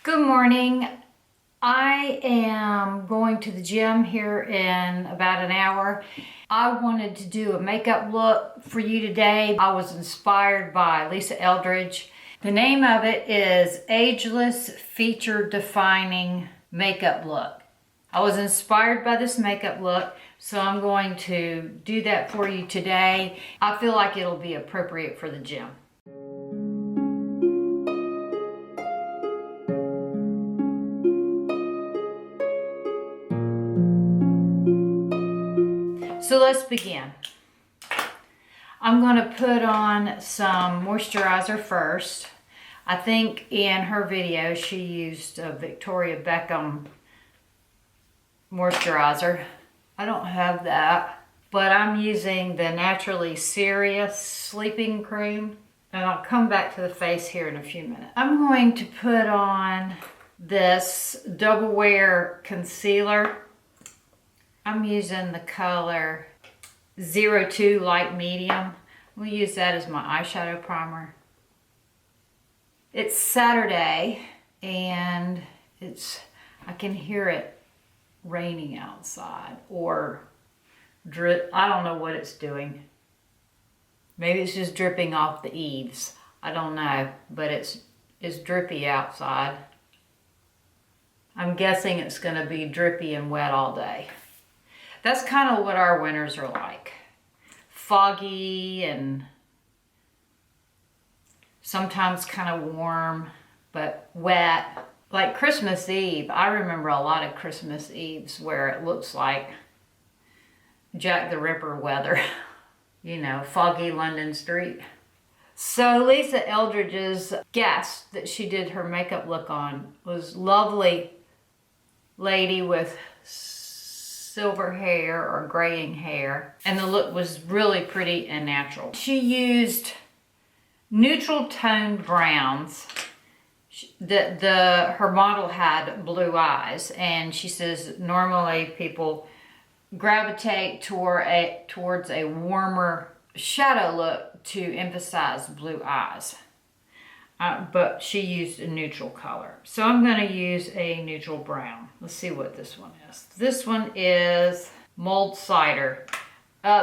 Good morning. I am going to the gym here in about an hour. I wanted to do a makeup look for you today. I was inspired by Lisa Eldridge. The name of it is Ageless Feature Defining Makeup Look. I was inspired by this makeup look, so I'm going to do that for you today. I feel like it'll be appropriate for the gym. So let's begin. I'm going to put on some moisturizer first. I think in her video she used a Victoria Beckham moisturizer. I don't have that, but I'm using the Naturally Serious Sleeping Cream, and I'll come back to the face here in a few minutes. I'm going to put on this Double Wear Concealer. I'm using the color 02 Light Medium. We'll use that as my eyeshadow primer. It's Saturday and I can hear it raining outside, or drip. I don't know what it's doing. Maybe it's just dripping off the eaves. I don't know, but it's drippy outside. I'm guessing it's going to be drippy and wet all day. That's kind of what our winters are like. Foggy and sometimes kind of warm, but wet. Like Christmas Eve, I remember a lot of Christmas Eves where it looks like Jack the Ripper weather. You know, foggy London street. So Lisa Eldridge's guest that she did her makeup look on was lovely lady with silver hair or graying hair, and the look was really pretty and natural. She used neutral toned browns. Her model had blue eyes, and she says normally people gravitate towards a warmer shadow look to emphasize blue eyes. But she used a neutral color. So I'm going to use a neutral brown. Let's see what this one is. This one is Mulled Cider.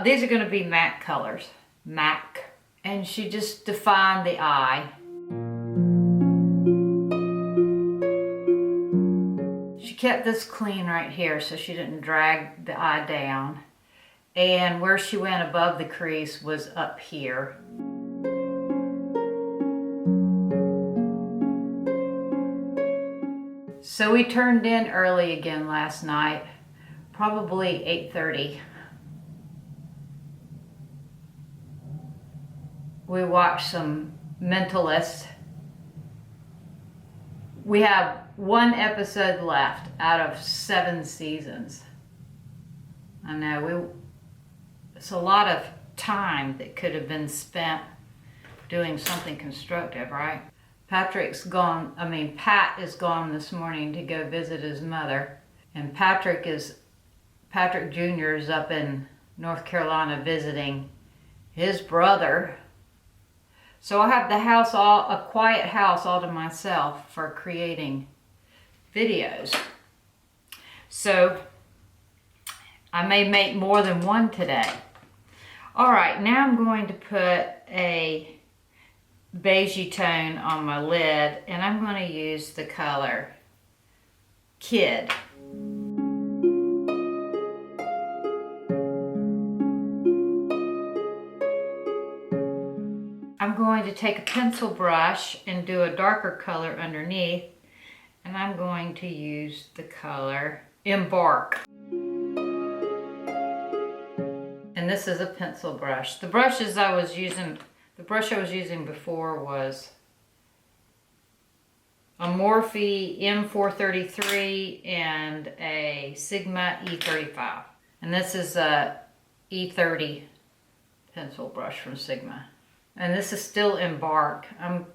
These are going to be MAC colors. MAC. And she just defined the eye. She kept this clean right here so she didn't drag the eye down. And where she went above the crease was up here. So we turned in early again last night, probably 8:30. We watched some Mentalist. We have one episode left out of 7 seasons. I know, it's a lot of time that could have been spent doing something constructive, right? Pat is gone this morning to go visit his mother, and Patrick Jr. is up in North Carolina visiting his brother. So I have a quiet house all to myself for creating videos. So I may make more than one today. All right, now I'm going to put a beigey tone on my lid, and I'm going to use the color Kid. I'm going to take a pencil brush and do a darker color underneath, and I'm going to use the color Embark. And this is a pencil brush. The brush I was using before was a Morphe M433 and a Sigma E35. And this is a E30 pencil brush from Sigma. And this is still Embark. I'm,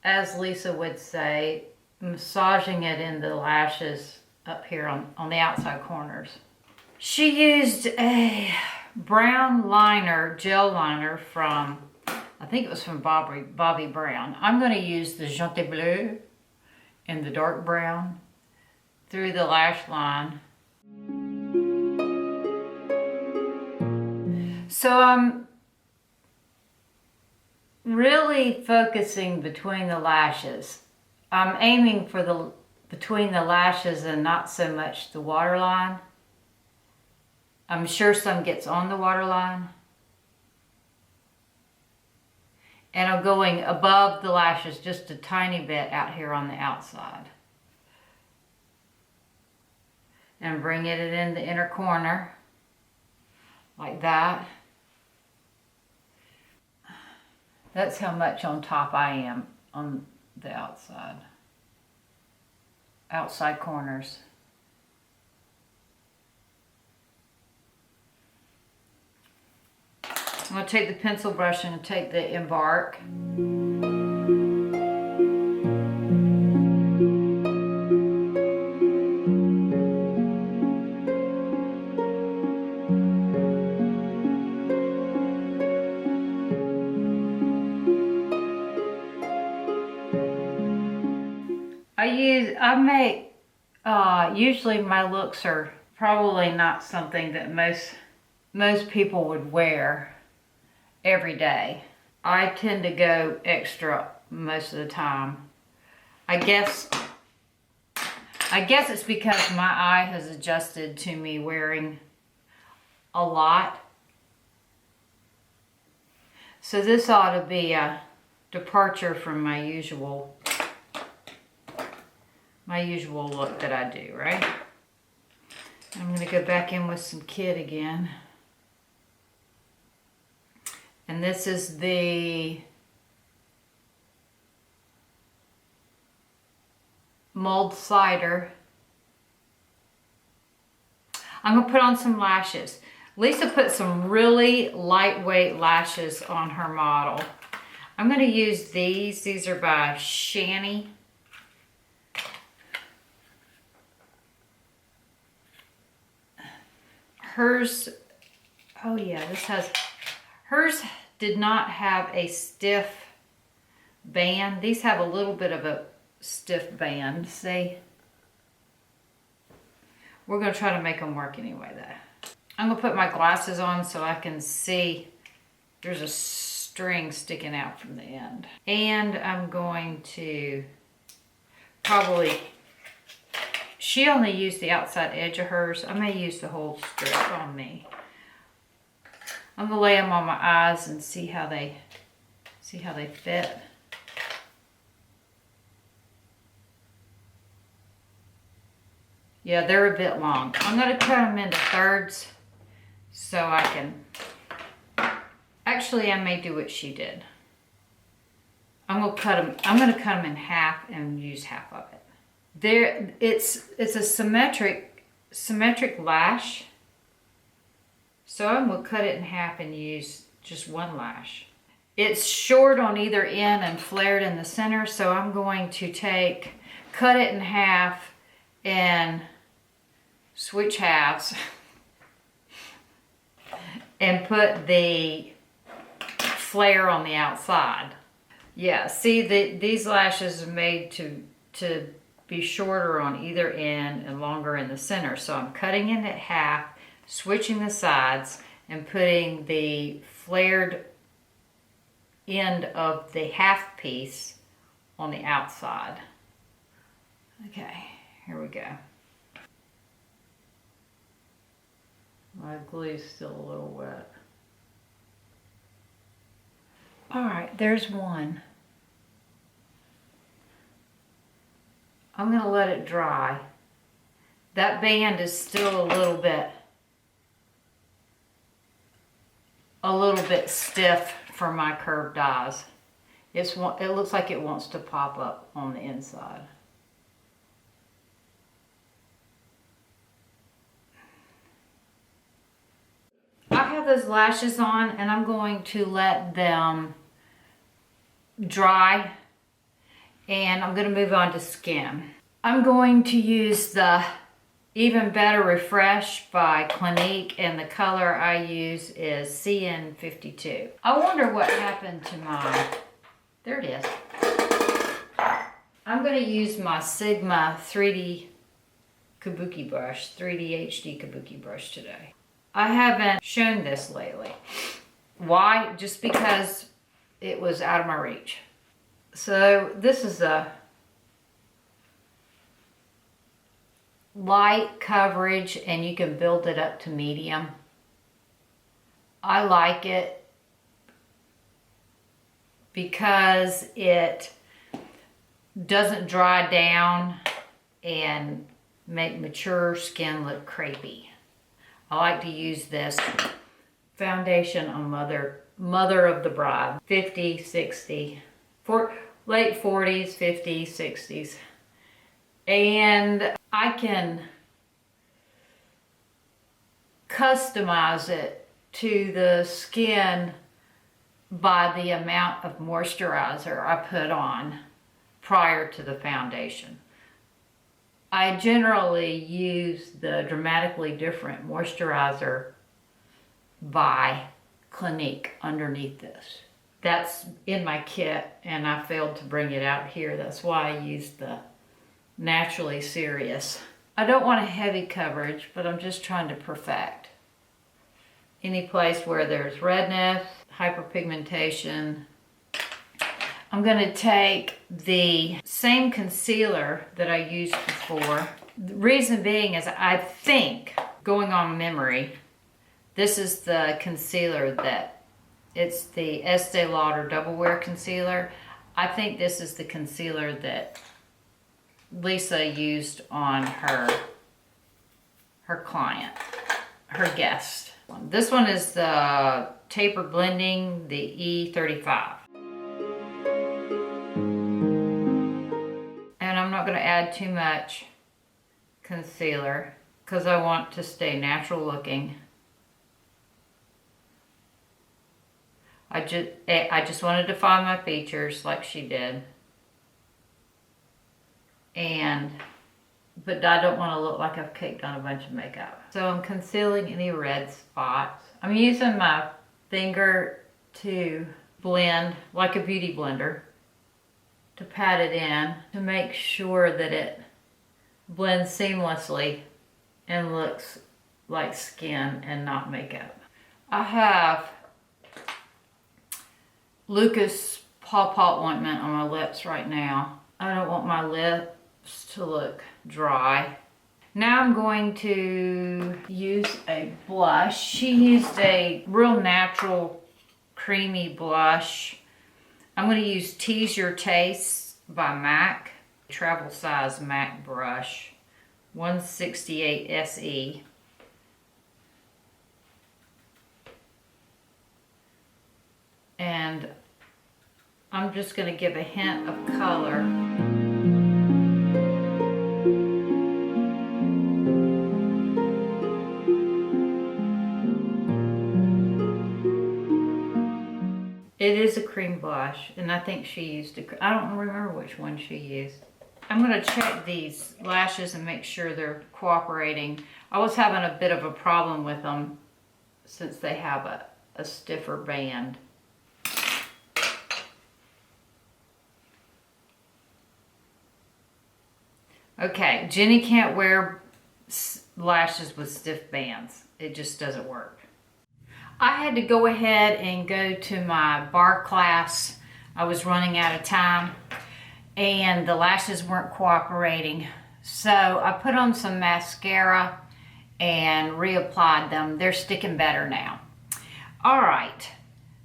as Lisa would say, massaging it in the lashes up here on the outside corners. She used a brown liner, gel liner from, I think it was from Bobbi Brown. I'm going to use the JonteBlu and the Dark Brown through the lash line. So I'm really focusing between the lashes. I'm aiming for the between the lashes and not so much the waterline. I'm sure some gets on the waterline. And I'm going above the lashes just a tiny bit out here on the outside. And bringing it in the inner corner, like that. That's how much on top I am on the outside corners. I'm going to take the pencil brush and take the Embark. Usually my looks are probably not something that most people would wear every day. I tend to go extra most of the time. I guess it's because my eye has adjusted to me wearing a lot. So this ought to be a departure from my usual look that I do, right? I'm going to go back in with some Kid again. And this is the Mulled Cider. I'm going to put on some lashes. Lisa put some really lightweight lashes on her model. I'm going to use these. These are by Shani. Hers, oh yeah, hers did not have a stiff band. These have a little bit of a stiff band, see? We're going to try to make them work anyway though. I'm going to put my glasses on so I can see there's a string sticking out from the end. And I'm going to probably, she only used the outside edge of hers. I may use the whole strip on me. I'm going to lay them on my eyes and see how they fit. Yeah, they're a bit long. I'm going to cut them into thirds so I can, actually I may do what she did. I'm going to cut them in half and use half of it. There, it's a symmetric lash. So I'm going to cut it in half and use just one lash. It's short on either end and flared in the center, so I'm going to cut it in half and switch halves and put the flare on the outside. Yeah, see, these lashes are made to be shorter on either end and longer in the center. So I'm cutting it at half, switching the sides, and putting the flared end of the half piece on the outside. Okay, here we go. My glue's still a little wet. All right, there's one. I'm going to let it dry. That band is still a little bit stiff for my curved eyes. It looks like it wants to pop up on the inside. I have those lashes on and I'm going to let them dry, and I'm going to move on to skin. I'm going to use the Even Better Refresh by Clinique, and the color I use is CN52. I wonder what happened to my, there it is. I'm going to use my Sigma 3D Kabuki brush, 3D HD Kabuki brush today. I haven't shown this lately. Why? Just because it was out of my reach. So this is a light coverage, and you can build it up to medium. I like it because it doesn't dry down and make mature skin look crepey. I like to use this foundation on Mother of the Bride, 50, 60, late 40s, 50s, 60s. And I can customize it to the skin by the amount of moisturizer I put on prior to the foundation. I generally use the Dramatically Different moisturizer by Clinique underneath this. That's in my kit, and I failed to bring it out here. That's why I used the Naturally Serious. I don't want a heavy coverage, but I'm just trying to perfect. Any place where there's redness, hyperpigmentation. I'm going to take the same concealer that I used before. The reason being is I think, going on memory, this is the concealer that, it's the Estee Lauder Double Wear Concealer. I think this is the concealer that Lisa used on her client, her guest. This one is the Tapered Blending, the E35. And I'm not going to add too much concealer because I want to stay natural looking. I just want to define my features like she did. But I don't want to look like I've caked on a bunch of makeup. So I'm concealing any red spots. I'm using my finger to blend like a beauty blender, to pat it in, to make sure that it blends seamlessly and looks like skin and not makeup. I have Lucus Paw Paw ointment on my lips right now. I don't want my lips to look dry. Now I'm going to use a blush. She used a real natural creamy blush. I'm going to use Tease Your Taste by MAC, travel size MAC brush, 168 SE. And I'm just going to give a hint of color. It is a cream blush, and I think she used I don't remember which one she used. I'm going to check these lashes and make sure they're cooperating. I was having a bit of a problem with them since they have a stiffer band. Okay, Jenny can't wear lashes with stiff bands. It just doesn't work. I had to go ahead and go to my bar class. I was running out of time and the lashes weren't cooperating. So I put on some mascara and reapplied them. They're sticking better now. All right,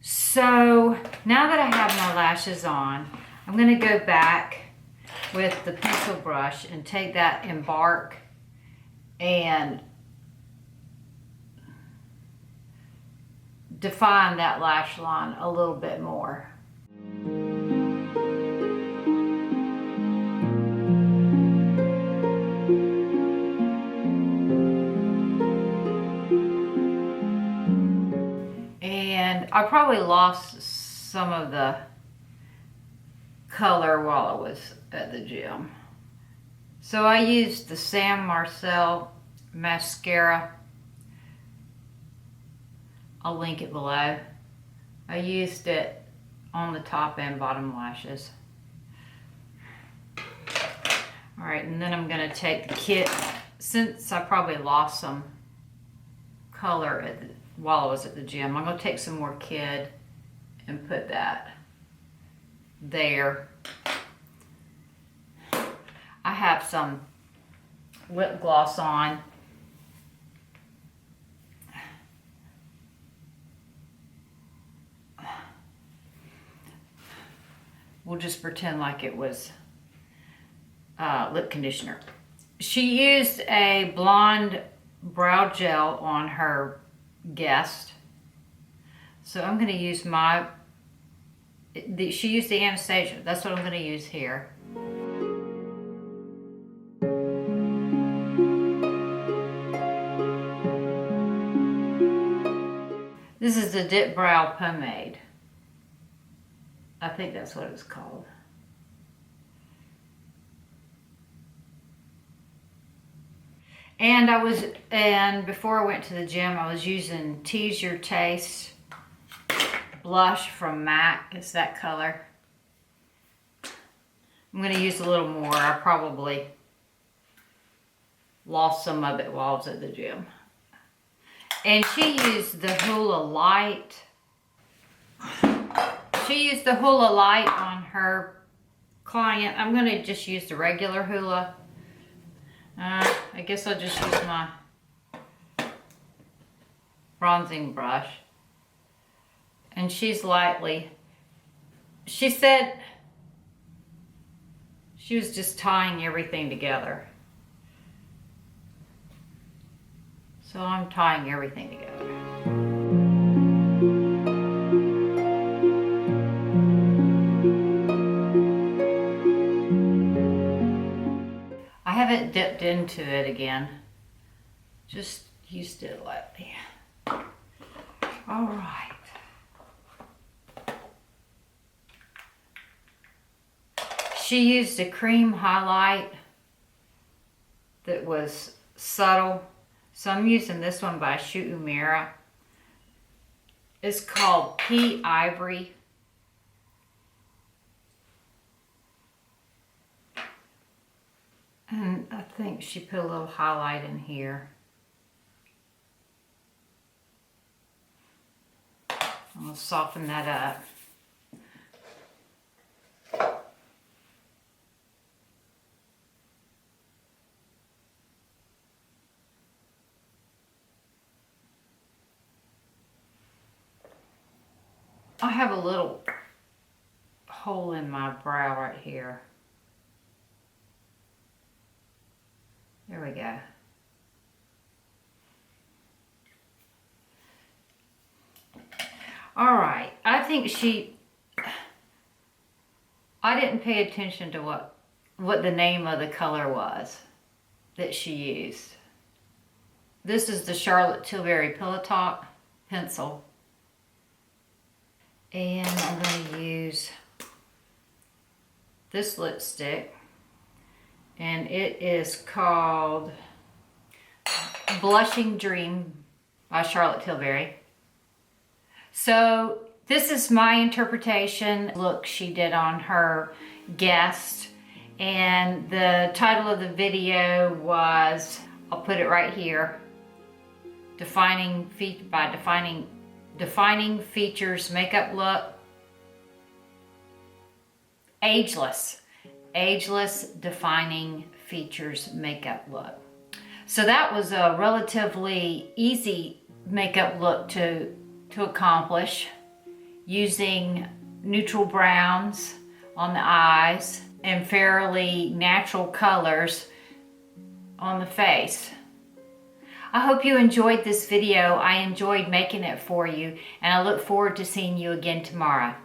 so now that I have my lashes on, I'm gonna go back with the pencil brush and take that Embark and define that lash line a little bit more. And I probably lost some of the color while I was at the gym. So I used the Sam Marcel Mascara. I'll link it below. I used it on the top and bottom lashes. All right, and then I'm gonna take the kit, since I probably lost some color while I was at the gym, I'm gonna take some more Kid and put that there. I have some lip gloss on. We'll just pretend like it was lip conditioner. She used a blonde brow gel on her guest. So I'm going to use she used the Anastasia. That's what I'm going to use here. This is the Dipbrow pomade. I think that's what it's called. And before I went to the gym, I was using Tease Your Taste blush from MAC. It's that color. I'm going to use a little more. I probably lost some of it while I was at the gym. And she used the Hoola Light. She used the Hoola Light on her client. I'm going to just use the regular Hoola. I guess I'll just use my bronzing brush. And she's lightly. She said she was just tying everything together. So I'm tying everything together. I haven't dipped into it again. Just used it lightly. All right. She used a cream highlight that was subtle. So I'm using this one by eumura. It's called P Ivory. And I think she put a little highlight in here. I'm going to soften that up. I have a little hole in my brow right here. There we go. All right, I think I didn't pay attention to what the name of the color was that she used. This is the Charlotte Tilbury Pillow Talk pencil. And I'm going to use this lipstick. And it is called Blushing Dream by Charlotte Tilbury. So this is my interpretation look she did on her guest. And the title of the video was, I'll put it right here, Defining Features Makeup Look. Ageless. Ageless Defining Features Makeup Look. So that was a relatively easy makeup look to accomplish, using neutral browns on the eyes and fairly natural colors on the face. I hope you enjoyed this video. I enjoyed making it for you, and I look forward to seeing you again tomorrow.